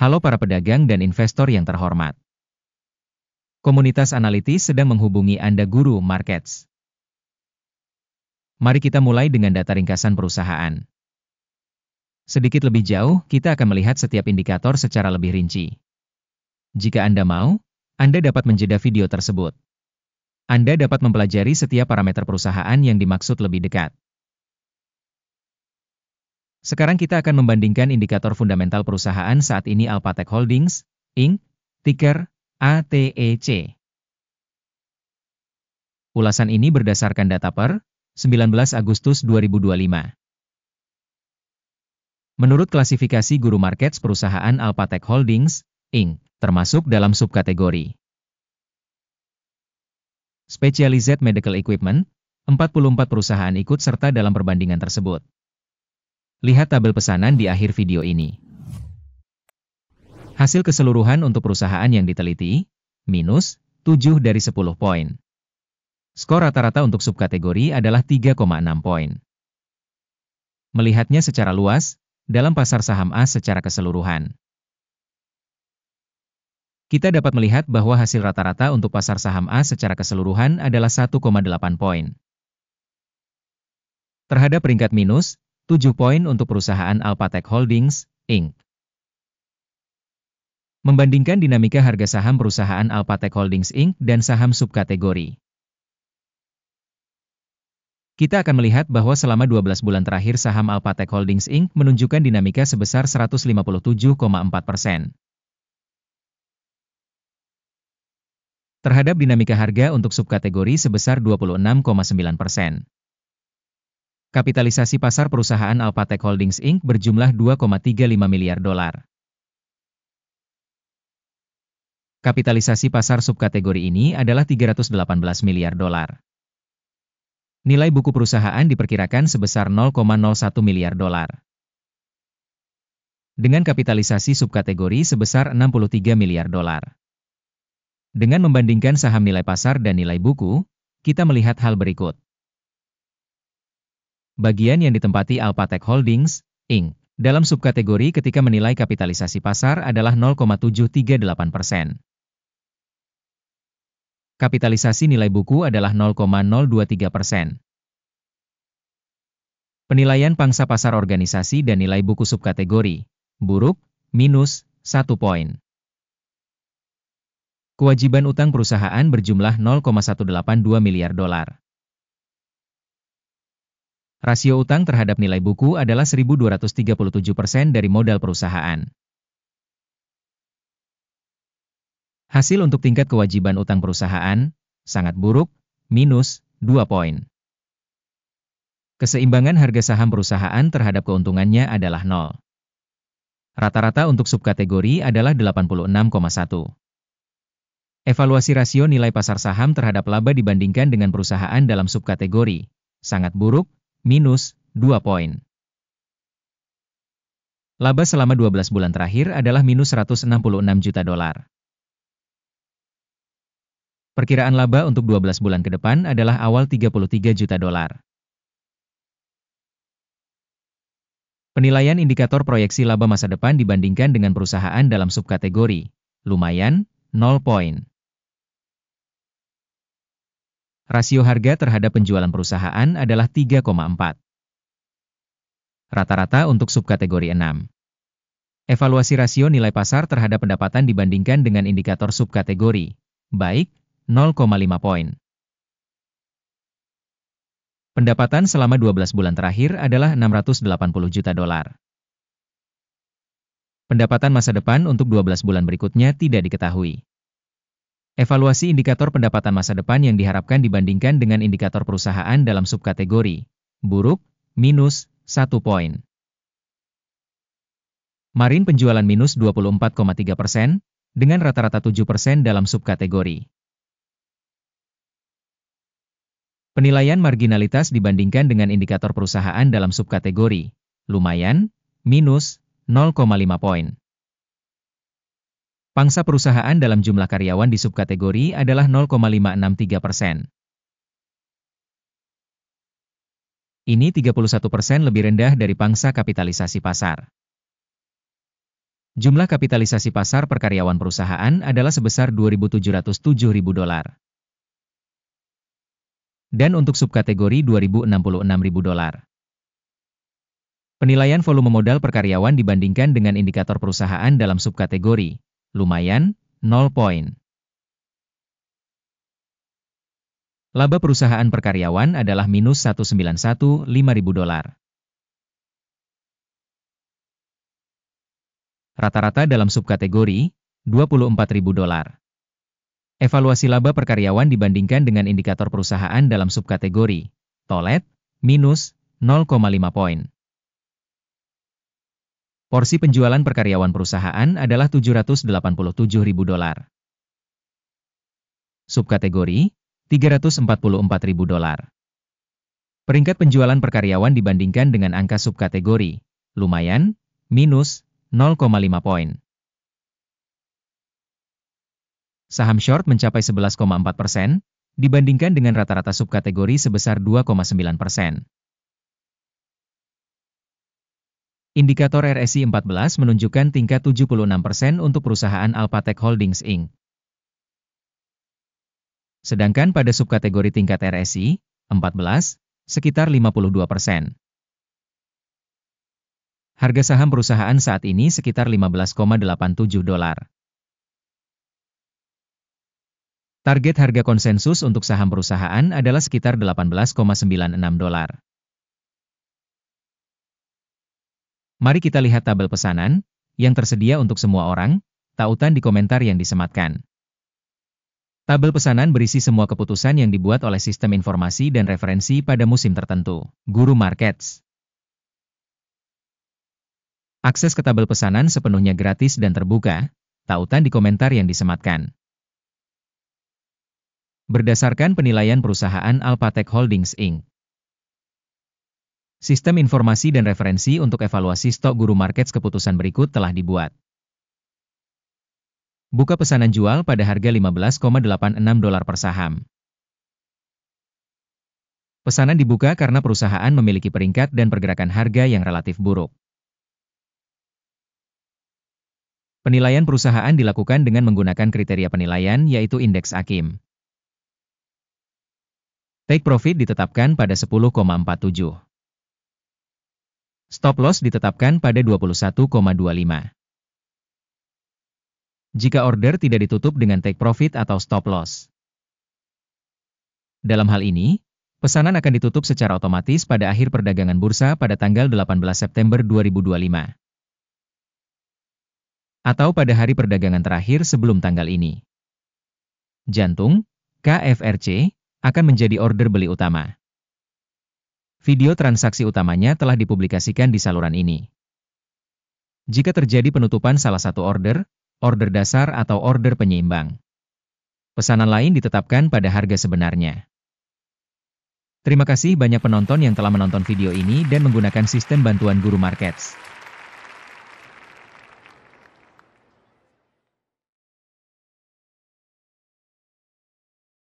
Halo para pedagang dan investor yang terhormat. Komunitas analitis sedang menghubungi Anda Guru Markets. Mari kita mulai dengan data ringkasan perusahaan. Sedikit lebih jauh, kita akan melihat setiap indikator secara lebih rinci. Jika Anda mau, Anda dapat menjeda video tersebut. Anda dapat mempelajari setiap parameter perusahaan yang dimaksud lebih dekat. Sekarang kita akan membandingkan indikator fundamental perusahaan saat ini Alphatec Holdings, Inc., ticker ATEC. Ulasan ini berdasarkan data per 19 Agustus 2025. Menurut klasifikasi Guru Markets perusahaan Alphatec Holdings, Inc., termasuk dalam subkategori Specialized Medical Equipment, 44 perusahaan ikut serta dalam perbandingan tersebut. Lihat tabel pesanan di akhir video ini. Hasil keseluruhan untuk perusahaan yang diteliti, minus 7 dari 10 poin. Skor rata-rata untuk subkategori adalah 3,6 poin. Melihatnya secara luas, dalam pasar saham A secara keseluruhan. Kita dapat melihat bahwa hasil rata-rata untuk pasar saham A secara keseluruhan adalah 1,8 poin. Terhadap peringkat minus, 7 poin untuk perusahaan Alphatec Holdings, Inc. Membandingkan dinamika harga saham perusahaan Alphatec Holdings, Inc. dan saham subkategori. Kita akan melihat bahwa selama 12 bulan terakhir saham Alphatec Holdings, Inc. menunjukkan dinamika sebesar 157,4%. Terhadap dinamika harga untuk subkategori sebesar 26,9%. Kapitalisasi pasar perusahaan Alphatec Holdings, Inc. berjumlah 2,35 miliar dolar. Kapitalisasi pasar subkategori ini adalah 318 miliar dolar. Nilai buku perusahaan diperkirakan sebesar 0,01 miliar dolar. Dengan kapitalisasi subkategori sebesar 63 miliar dolar. Dengan membandingkan saham nilai pasar dan nilai buku, kita melihat hal berikut. Bagian yang ditempati Alphatec Holdings, Inc. dalam subkategori ketika menilai kapitalisasi pasar adalah 0,738%. Kapitalisasi nilai buku adalah 0,023%. Penilaian pangsa pasar organisasi dan nilai buku subkategori, buruk, minus 1 poin. Kewajiban utang perusahaan berjumlah 0,182 miliar dolar. Rasio utang terhadap nilai buku adalah 1.237% dari modal perusahaan. Hasil untuk tingkat kewajiban utang perusahaan, sangat buruk, minus 2 poin. Keseimbangan harga saham perusahaan terhadap keuntungannya adalah 0. Rata-rata untuk subkategori adalah 86,1. Evaluasi rasio nilai pasar saham terhadap laba dibandingkan dengan perusahaan dalam subkategori, sangat buruk, minus 2 poin. Laba selama 12 bulan terakhir adalah minus 166 juta dolar. Perkiraan laba untuk 12 bulan ke depan adalah awal 33 juta dolar. Penilaian indikator proyeksi laba masa depan dibandingkan dengan perusahaan dalam subkategori, lumayan, 0 poin. Rasio harga terhadap penjualan perusahaan adalah 3,4. Rata-rata untuk subkategori 6. Evaluasi rasio nilai pasar terhadap pendapatan dibandingkan dengan indikator subkategori, baik, 0,5 poin. Pendapatan selama 12 bulan terakhir adalah 680 juta dolar. Pendapatan masa depan untuk 12 bulan berikutnya tidak diketahui. Evaluasi indikator pendapatan masa depan yang diharapkan dibandingkan dengan indikator perusahaan dalam subkategori, buruk, minus 1 poin. Margin penjualan minus 24,3%, dengan rata-rata 7% dalam subkategori. Penilaian marginalitas dibandingkan dengan indikator perusahaan dalam subkategori, lumayan, minus 0,5 poin. Pangsa perusahaan dalam jumlah karyawan di subkategori adalah 0,563%. Ini 31% lebih rendah dari pangsa kapitalisasi pasar. Jumlah kapitalisasi pasar per karyawan perusahaan adalah sebesar $2.707.000. Dan untuk subkategori $2.066.000. Penilaian volume modal per karyawan dibandingkan dengan indikator perusahaan dalam subkategori, lumayan, 0 poin. Laba perusahaan per karyawan adalah minus $191.500. Rata-rata dalam subkategori, $24.000. Evaluasi laba per karyawan dibandingkan dengan indikator perusahaan dalam subkategori, tolet, minus 0,5 poin. Porsi penjualan per karyawan perusahaan adalah $787.000. Subkategori, $344.000. Peringkat penjualan per karyawan dibandingkan dengan angka subkategori, lumayan, minus 0,5 poin. Saham short mencapai 11,4%, dibandingkan dengan rata-rata subkategori sebesar 2,9%. Indikator RSI 14 menunjukkan tingkat 76% untuk perusahaan Alphatec Holdings Inc. Sedangkan pada subkategori tingkat RSI 14, sekitar 52%. Harga saham perusahaan saat ini sekitar $15,87. Target harga konsensus untuk saham perusahaan adalah sekitar $18,96. Mari kita lihat tabel pesanan, yang tersedia untuk semua orang, tautan di komentar yang disematkan. Tabel pesanan berisi semua keputusan yang dibuat oleh sistem informasi dan referensi pada musim tertentu, Guru Markets. Akses ke tabel pesanan sepenuhnya gratis dan terbuka, tautan di komentar yang disematkan. Berdasarkan penilaian perusahaan Alphatec Holdings Inc. Sistem informasi dan referensi untuk evaluasi stok Guru Markets keputusan berikut telah dibuat. Buka pesanan jual pada harga $15,86 per saham. Pesanan dibuka karena perusahaan memiliki peringkat dan pergerakan harga yang relatif buruk. Penilaian perusahaan dilakukan dengan menggunakan kriteria penilaian yaitu indeks AKIM. Take profit ditetapkan pada 10,47. Stop loss ditetapkan pada 21,25. Jika order tidak ditutup dengan take profit atau stop loss. Dalam hal ini, pesanan akan ditutup secara otomatis pada akhir perdagangan bursa pada tanggal 18 September 2025. Atau pada hari perdagangan terakhir sebelum tanggal ini. Jantung, KFRC, akan menjadi order beli utama. Video transaksi utamanya telah dipublikasikan di saluran ini. Jika terjadi penutupan salah satu order dasar atau order penyeimbang, pesanan lain ditetapkan pada harga sebenarnya. Terima kasih banyak penonton yang telah menonton video ini dan menggunakan sistem bantuan Guru Markets.